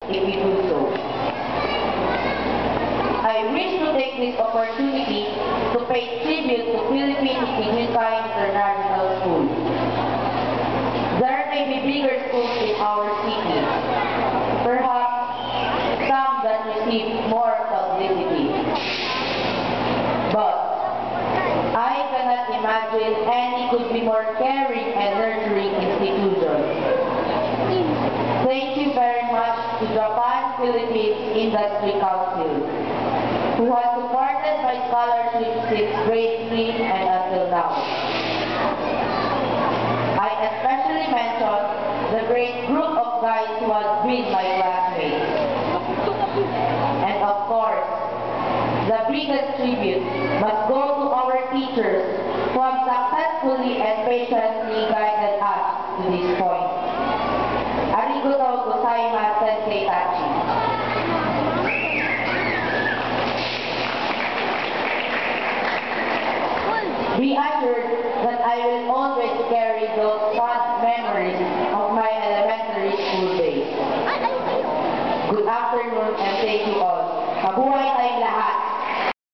if you do so. I wish to take this opportunity to pay tribute to Philippine Ignitay International School. There may be bigger schools in our city, perhaps some that receive more publicity. But I cannot imagine any could be more caring and nurturing institution. Thank you very much to Japan Philippines Industry Council, who has supported my scholarship since grade 3 and until now. I especially mention the great group of guys who have been my classmates. And of course, the biggest tribute must go to our teachers who have successfully and patiently guided us to this point. Arigatou gozaimasu, Sensei Tachi. Be assured that I will always carry those fond memories of my elementary school days. Good afternoon and thank you all. Mabuhay tayong lahat!